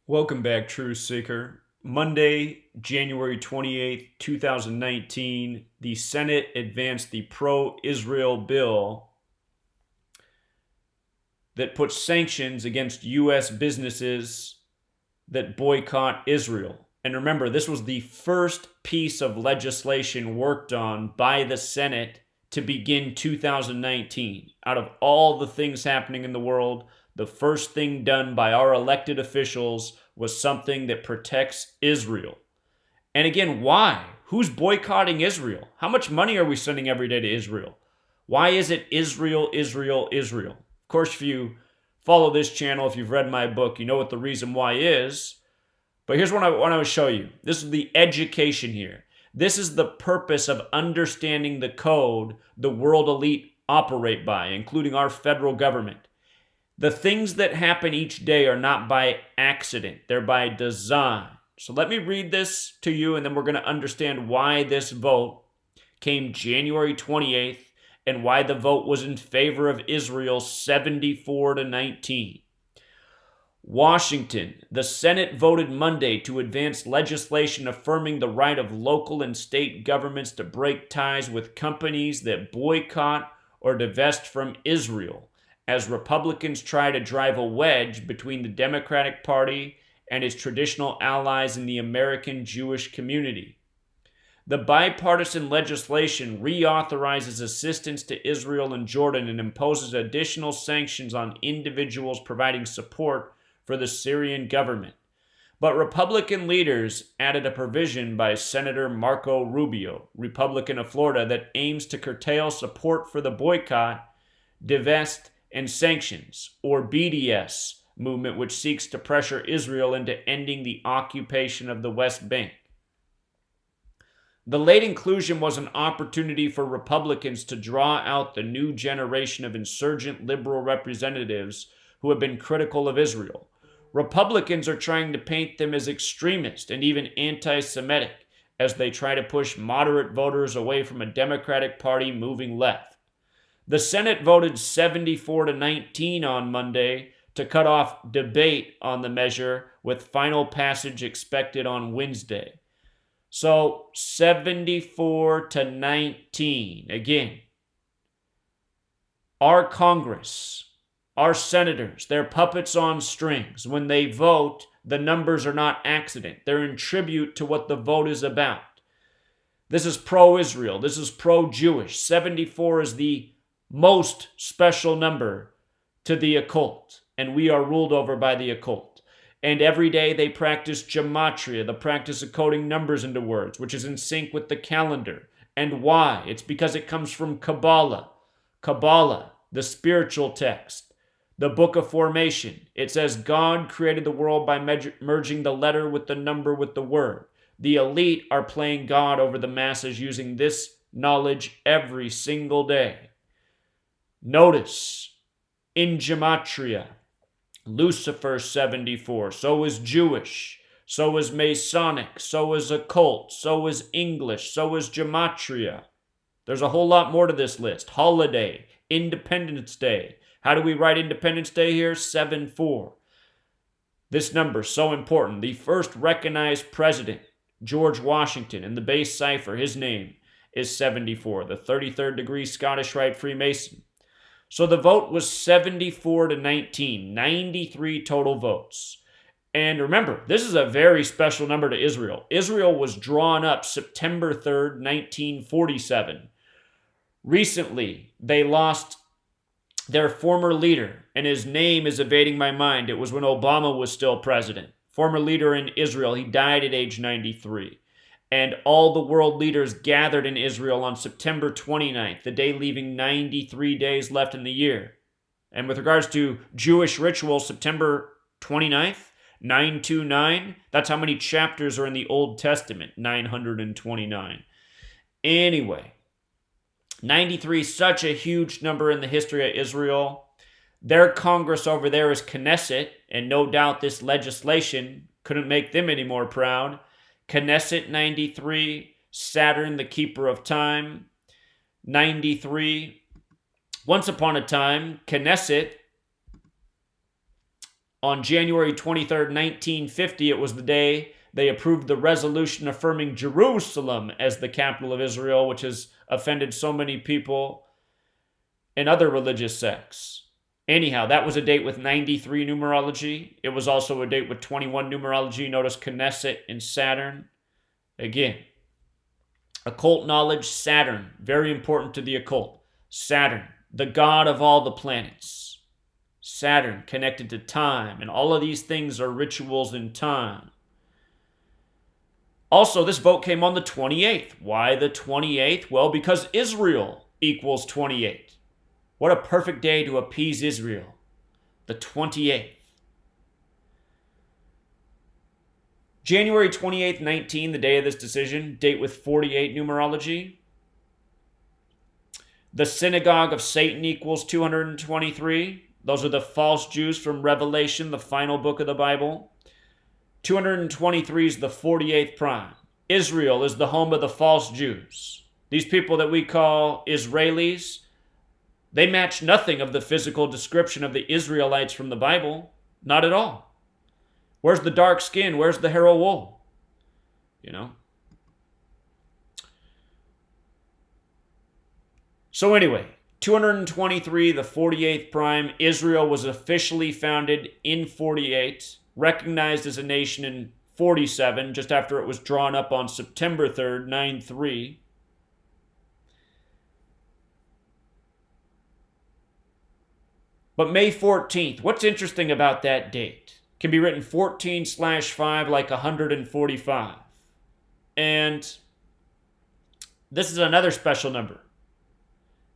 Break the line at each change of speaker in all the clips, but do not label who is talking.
Welcome back, Truth Seeker. Monday, January 28th, 2019, the Senate advanced the pro-Israel bill that puts sanctions against U.S. businesses that boycott Israel. And remember, this was the first piece of legislation worked on by the Senate to begin 2019. Out of all the things happening in the world, the first thing done by our elected officials was something that protects Israel. And again, why? Who's boycotting Israel? How much money are we sending every day to Israel? Why is it Israel, Israel, Israel? Of course, if you follow this channel, if you've read my book, you know what the reason why is. But here's what I want to show you. This is the education here. This is the purpose of understanding the code the world elite operate by, including our federal government. The things that happen each day are not by accident. They're by design. So let me read this to you, and then we're going to understand why this vote came January 28th and why the vote was in favor of Israel 74-19. Washington. The Senate voted Monday to advance legislation affirming the right of local and state governments to break ties with companies that boycott or divest from Israel, as Republicans try to drive a wedge between the Democratic Party and its traditional allies in the American Jewish community. The bipartisan legislation reauthorizes assistance to Israel and Jordan and imposes additional sanctions on individuals providing support for the Syrian government. But Republican leaders added a provision by Senator Marco Rubio, Republican of Florida, that aims to curtail support for the boycott, divest, and sanctions, or BDS, movement which seeks to pressure Israel into ending the occupation of the West Bank. The late inclusion was an opportunity for Republicans to draw out the new generation of insurgent liberal representatives who have been critical of Israel. Republicans are trying to paint them as extremist and even anti-Semitic as they try to push moderate voters away from a Democratic Party moving left. The Senate voted 74-19 on Monday to cut off debate on the measure, with final passage expected on Wednesday. So 74-19. Again, our Congress, our senators, they're puppets on strings. When they vote, the numbers are not accident. They're in tribute to what the vote is about. This is pro-Israel. This is pro-Jewish. 74 is the most special number to the occult, and we are ruled over by the occult. And every day they practice Gematria, the practice of coding numbers into words, which is in sync with the calendar. And why? It's because it comes from Kabbalah. Kabbalah, the spiritual text, the book of formation. It says God created the world by merging the letter with the number with the word. The elite are playing God over the masses using this knowledge every single day. Notice, in Gematria, Lucifer 74, so is Jewish, so is Masonic, so is occult, so is English, so is Gematria. There's a whole lot more to this list. Holiday, Independence Day. How do we write Independence Day here? 7-4. This number is so important. The first recognized president, George Washington, in the base cipher, his name is 74, the 33rd degree Scottish Rite Freemason. So the vote was 74-19, 93 total votes. And remember, this is a very special number to Israel. Israel was drawn up September 3rd, 1947. Recently, they lost their former leader, and his name is evading my mind. It was when Obama was still president. Former leader in Israel. He died at age 93. And all the world leaders gathered in Israel on September 29th, the day leaving 93 days left in the year. And with regards to Jewish rituals, September 29th, 929, that's how many chapters are in the Old Testament, 929. Anyway, 93 is such a huge number in the history of Israel. Their Congress over there is Knesset, and no doubt this legislation couldn't make them any more proud. Knesset 93, Saturn the keeper of time 93. Once upon a time, Knesset On January 23rd, 1950, it was the day they approved the resolution affirming Jerusalem as the capital of Israel, which has offended so many people in other religious sects. Anyhow, that was a date with 93 numerology. It was also a date with 21 numerology. Notice Knesset and Saturn. Again, occult knowledge, Saturn, very important to the occult. Saturn, the god of all the planets. Saturn connected to time, and all of these things are rituals in time. Also, this vote came on the 28th. Why the 28th? Well, because Israel equals 28. What a perfect day to appease Israel. The 28th. January 28th, 19, the day of this decision, date with 48 numerology. The synagogue of Satan equals 223. Those are the false Jews from Revelation, the final book of the Bible. 223 is the 48th prime. Israel is the home of the false Jews. These people that we call Israelis, they match nothing of the physical description of the Israelites from the Bible. Not at all. Where's the dark skin? Where's the hair of wool? You know? So anyway, 223, the 48th prime. Israel was officially founded in 48, recognized as a nation in 47, just after it was drawn up on September 3rd, 9-3. But May 14th, what's interesting about that date? Can be written 14/5 like 145. And this is another special number.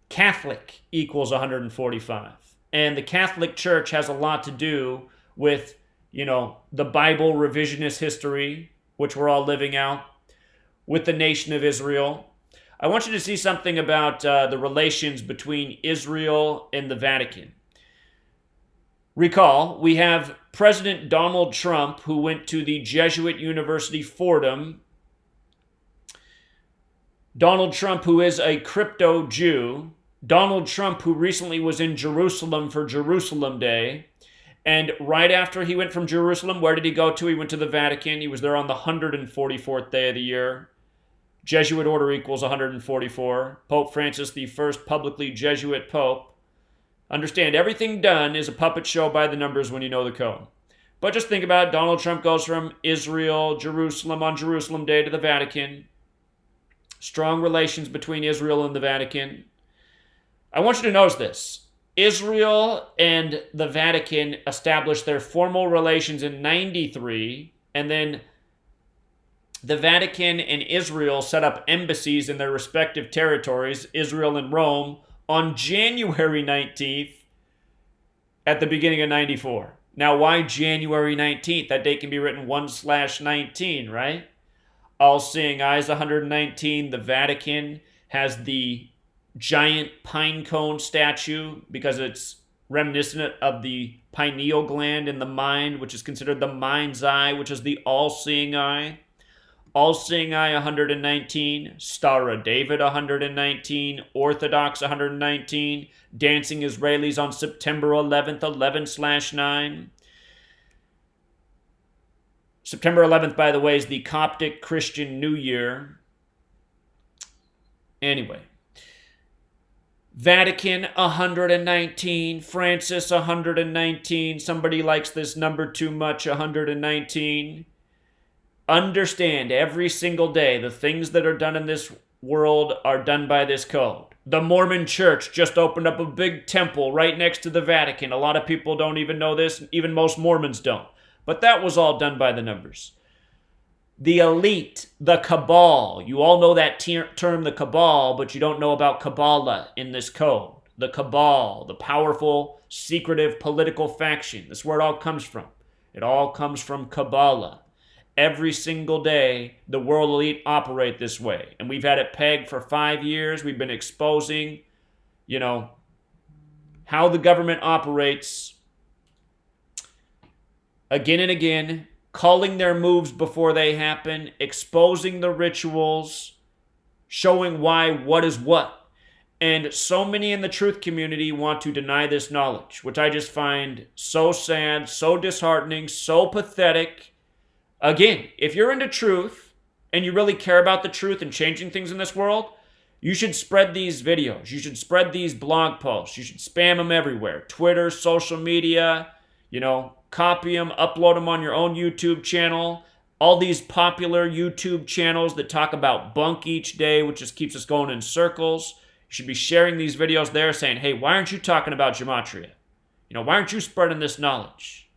Catholic equals 145. And the Catholic Church has a lot to do with, the Bible revisionist history, which we're all living out, with the nation of Israel. I want you to see something about the relations between Israel and the Vatican. Recall, we have President Donald Trump, who went to the Jesuit University Fordham. Donald Trump, who is a crypto Jew. Donald Trump, who recently was in Jerusalem for Jerusalem Day. And right after he went from Jerusalem, where did he go to? He went to the Vatican. He was there on the 144th day of the year. Jesuit order equals 144. Pope Francis, the first publicly Jesuit pope. Understand, everything done is a puppet show by the numbers when you know the code. But just think about it. Donald Trump goes from Israel, Jerusalem on Jerusalem Day to the Vatican. Strong relations between Israel and the Vatican. I want you to notice this. Israel and the Vatican established their formal relations in 93, and then the Vatican and Israel set up embassies in their respective territories, Israel and Rome, on January 19th at the beginning of 94. Now, why January 19th? That date can be written 1/19, right? All-Seeing Eyes 119. The Vatican has the giant pine cone statue because it's reminiscent of the pineal gland in the mind, which is considered the mind's eye, which is the all-seeing eye. All-Seeing Eye 119, Star of David 119, Orthodox 119, Dancing Israelis on September 11th, 11/9. September 11th, by the way, is the Coptic Christian New Year. Anyway. Vatican 119, Francis 119, somebody likes this number too much, 119. Understand, every single day, the things that are done in this world are done by this code. The Mormon Church just opened up a big temple right next to the Vatican. A lot of people don't even know this. Even most Mormons don't. But that was all done by the numbers. The elite, the cabal. You all know that term, the cabal, but you don't know about Kabbalah in this code. The cabal, the powerful, secretive political faction. That's where it all comes from. It all comes from Kabbalah. Every single day, the world elite operate this way. And we've had it pegged for 5 years. We've been exposing, how the government operates again and again, calling their moves before they happen, exposing the rituals, showing why what is what. And so many in the truth community want to deny this knowledge, which I just find so sad, so disheartening, so pathetic. Again, if you're into truth and you really care about the truth and changing things in this world, you should spread these videos. You should spread these blog posts. You should spam them everywhere. Twitter, social media, copy them, upload them on your own YouTube channel. All these popular YouTube channels that talk about bunk each day, which just keeps us going in circles. You should be sharing these videos there saying, hey, why aren't you talking about Gematria? Why aren't you spreading this knowledge?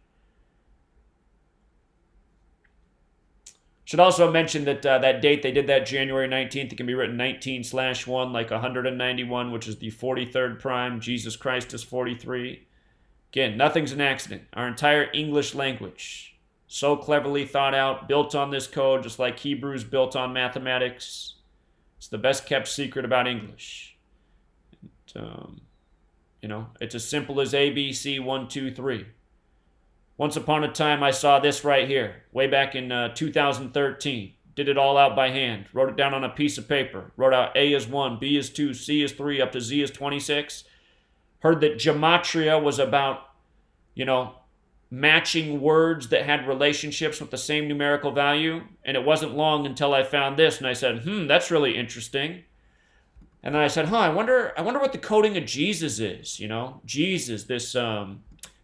Should also mention that that date they did that January 19th, it can be written 19/1, like 191, which is the 43rd prime. Jesus Christ is 43. Again, nothing's an accident. Our entire English language, so cleverly thought out, built on this code, just like Hebrews built on mathematics. It's the best kept secret about English. It's as simple as A, B, C, 1, 2, 3. Once upon a time, I saw this right here, way back in 2013. Did it all out by hand. Wrote it down on a piece of paper. Wrote out A is 1, B is 2, C is 3, up to Z is 26. Heard that Gematria was about, matching words that had relationships with the same numerical value. And it wasn't long until I found this, and I said, that's really interesting. And then I said, I wonder what the coding of Jesus is, Jesus, this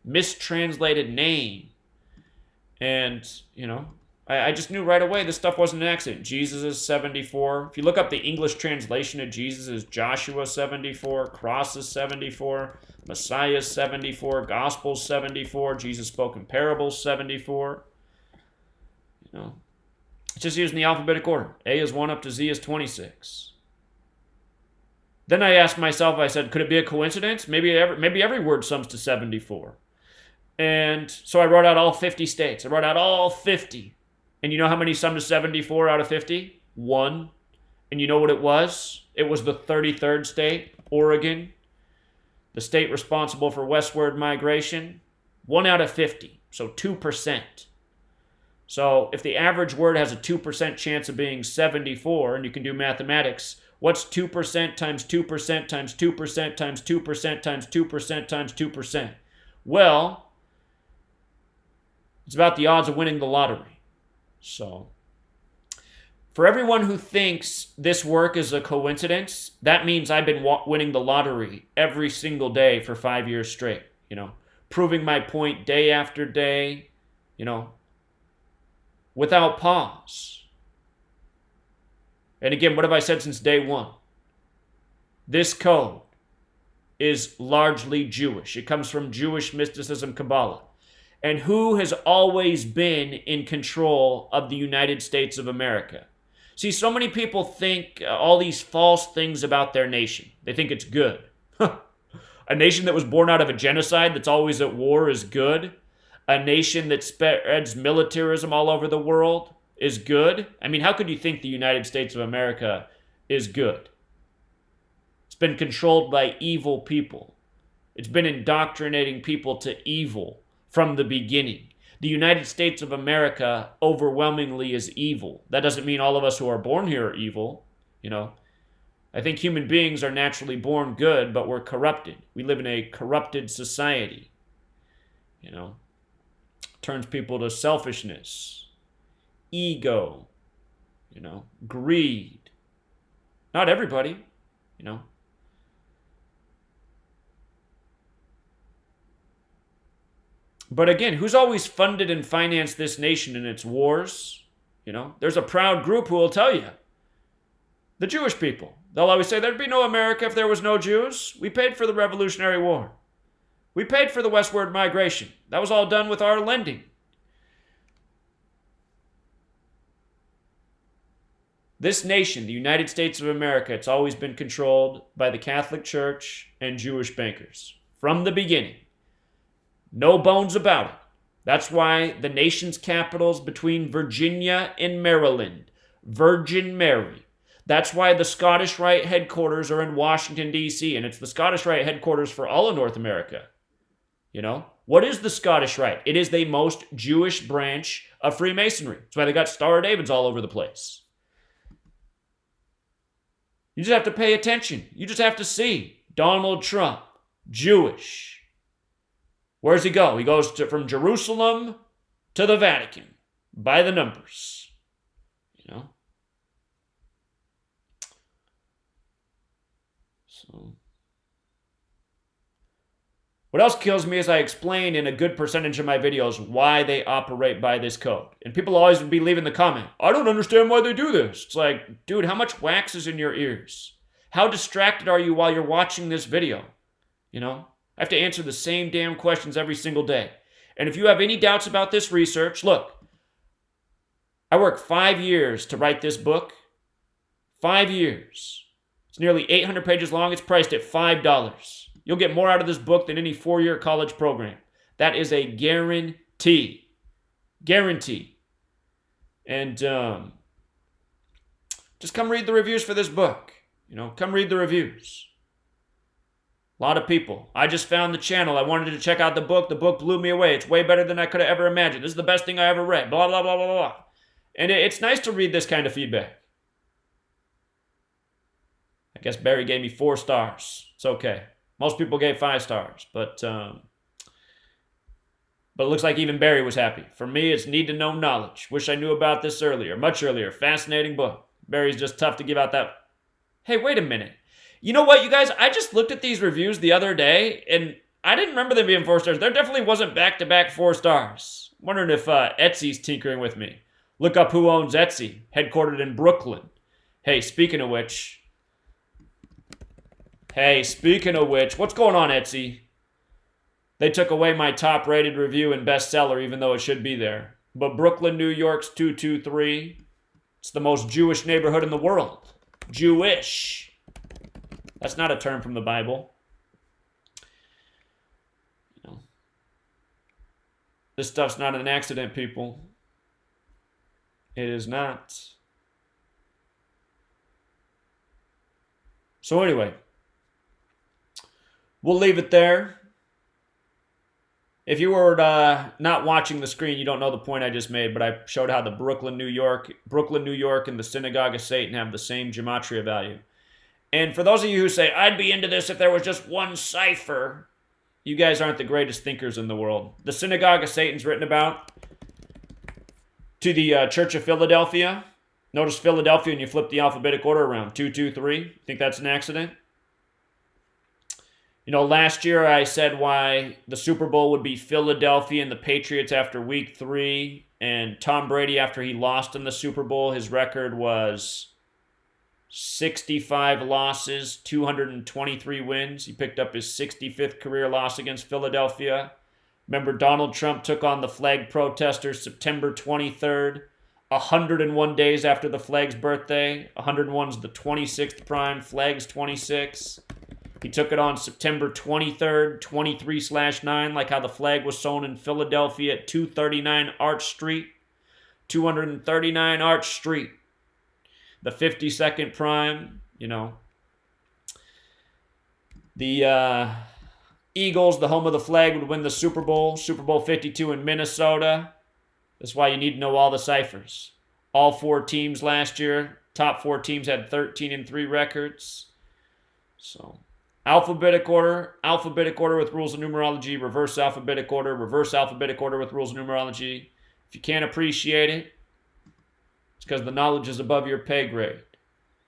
mistranslated name. And, I just knew right away this stuff wasn't an accident. Jesus is 74. If you look up the English translation of Jesus, is Joshua 74, Cross is 74, Messiah is 74, Gospel 74, Jesus spoke in parables 74. It's just used in the alphabetic order. A is 1 up to Z is 26. Then I asked myself, I said, could it be a coincidence? Maybe every word sums to 74. And so I wrote out all 50 states. I wrote out all 50. And you know how many sum to 74 out of 50? 1. And you know what it was? It was the 33rd state, Oregon, the state responsible for westward migration. 1 out of 50, so 2%. So if the average word has a 2% chance of being 74, and you can do mathematics, what's 2% times 2% times 2% times 2% times 2% times 2%? Well, it's about the odds of winning the lottery. So, for everyone who thinks this work is a coincidence, that means I've been winning the lottery every single day for 5 years straight, proving my point day after day, without pause. And again, what have I said since day one? This code is largely Jewish. It comes from Jewish mysticism, Kabbalah. And who has always been in control of the United States of America? See, so many people think all these false things about their nation. They think it's good. A nation that was born out of a genocide that's always at war is good. A nation that spreads militarism all over the world is good. I mean, how could you think the United States of America is good? It's been controlled by evil people. It's been indoctrinating people to evil from the beginning. The United States of America overwhelmingly is evil. That doesn't mean all of us who are born here are evil. I think human beings are naturally born good, but we're corrupted. We live in a corrupted society. Turns people to selfishness, ego, greed. Not everybody, But again, who's always funded and financed this nation in its wars? There's a proud group who will tell you. The Jewish people. They'll always say, there'd be no America if there was no Jews. We paid for the Revolutionary War. We paid for the westward migration. That was all done with our lending. This nation, the United States of America, it's always been controlled by the Catholic Church and Jewish bankers. From the beginning. No bones about it. That's why the nation's capital is between Virginia and Maryland. Virgin Mary. That's why the Scottish Rite headquarters are in Washington, D.C., and it's the Scottish Rite headquarters for all of North America. What is the Scottish Rite? It is the most Jewish branch of Freemasonry. That's why they got Star of Davids all over the place. You just have to pay attention. You just have to see Donald Trump, Jewish. Where does he go? He goes from Jerusalem to the Vatican by the numbers. You know? So, what else kills me is I explain in a good percentage of my videos why they operate by this code. And people always would be leaving the comment, I don't understand why they do this. It's like, dude, how much wax is in your ears? How distracted are you while you're watching this video? You know? I have to answer the same damn questions every single day. And if you have any doubts about this research, look, I worked 5 years to write this book. 5 years. It's nearly 800 pages long. It's priced at $5. You'll get more out of this book than any 4-year college program. That is a guarantee. Guarantee. And just come read the reviews for this book. You know, come read the reviews. A lot of people. I just found the channel. I wanted to check out the book. The book blew me away. It's way better than I could have ever imagined. This is the best thing I ever read. Blah, blah, blah, blah, blah. And it's nice to read this kind of feedback. I guess Barry gave me 4 stars. It's okay. Most people gave 5 stars. But it looks like even Barry was happy. For me, it's need to know knowledge. Wish I knew about this earlier. Much earlier. Fascinating book. Barry's just tough to give out that. Hey, wait a minute. You know what, you guys? I just looked at these reviews the other day, and I didn't remember them being 4 stars. There definitely wasn't back-to-back 4 stars. I'm wondering if Etsy's tinkering with me. Look up who owns Etsy, headquartered in Brooklyn. Hey, speaking of which, what's going on, Etsy? They took away my top-rated review and bestseller, even though it should be there. But Brooklyn, New York's 223. It's the most Jewish neighborhood in the world. Jewish. That's not a term from the Bible. You know, this stuff's not an accident, people. It is not. So anyway, we'll leave it there. If you were not watching the screen, you don't know the point I just made, but I showed how the Brooklyn, New York, and the Synagogue of Satan have the same gematria value. And for those of you who say, I'd be into this if there was just one cipher, you guys aren't the greatest thinkers in the world. The Synagogue of Satan's written about to the Church of Philadelphia. Notice Philadelphia and you flip the alphabetic order around. 223. Think that's an accident? You know, last year I said why the Super Bowl would be Philadelphia and the Patriots after week 3. And Tom Brady, after he lost in the Super Bowl, his record was 65 losses, 223 wins. He picked up his 65th career loss against Philadelphia. Remember, Donald Trump took on the flag protesters September 23rd, 101 days after the flag's birthday. 101's the 26th prime, flag's 26. He took it on September 23rd, 23/9, like how the flag was sewn in Philadelphia at 239 Arch Street. 239 Arch Street. The 52nd prime, you know. The Eagles, the home of the flag, would win the Super Bowl. Super Bowl 52 in Minnesota. That's why you need to know all the ciphers. All 4 teams last year, top 4 teams had 13-3 records. So, alphabetic order with rules of numerology, reverse alphabetic order with rules of numerology. If you can't appreciate it, it's because the knowledge is above your pay grade.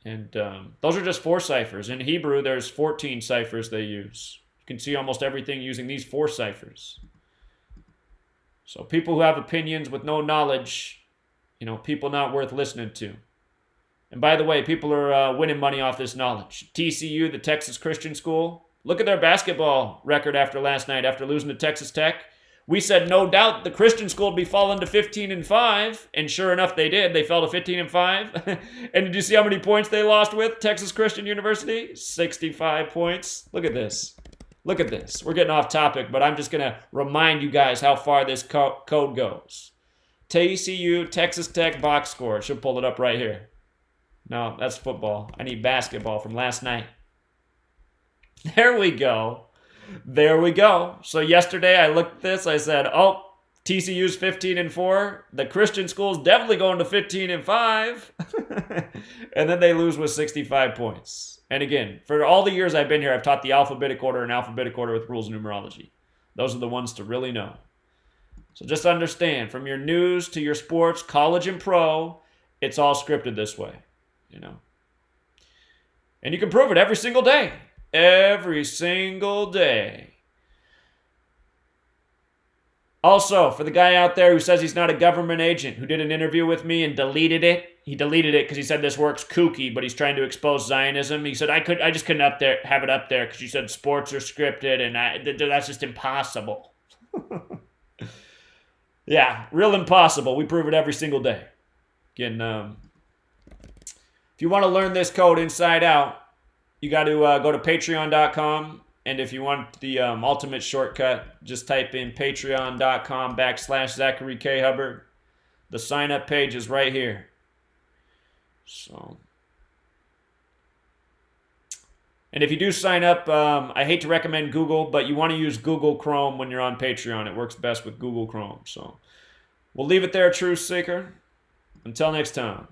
And those are just 4 ciphers. In Hebrew, there's 14 ciphers they use. You can see almost everything using these 4 ciphers. So people who have opinions with no knowledge, you know, people not worth listening to. And by the way, people are winning money off this knowledge. TCU, the Texas Christian School, look at their basketball record after last night, after losing to Texas Tech. We said no doubt the Christian school would be falling to 15-5, and sure enough they did. They fell to 15-5. And did you see how many points they lost with? Texas Christian University? 65 points. Look at this. Look at this. We're getting off topic, but I'm just going to remind you guys how far this code goes. TCU, Texas Tech box score. Should pull it up right here. No, that's football. I need basketball from last night. There we go. There we go. So yesterday I looked at this. I said, oh, TCU's 15-4. The Christian school's definitely going to 15-5. And then they lose with 65 points. And again, for all the years I've been here, I've taught the alphabetic order and alphabetic order with rules and numerology. Those are the ones to really know. So just understand, from your news to your sports, college and pro, it's all scripted this way, you know. And you can prove it every single day. Every single day. Also, for the guy out there who says he's not a government agent, who did an interview with me and deleted it. He deleted it because he said this work's kooky, but he's trying to expose Zionism. He said, I just couldn't have it up there because you said sports are scripted and that's just impossible. Yeah, real impossible. We prove it every single day. Again, if you want to learn this code inside out, you got to go to patreon.com. And if you want the ultimate shortcut, just type in patreon.com/Zachary K. Hubbard. The sign-up page is right here. So, and if you do sign up, I hate to recommend Google, but you want to use Google Chrome when you're on Patreon. It works best with Google Chrome. So, we'll leave it there, Truth Seeker. Until next time.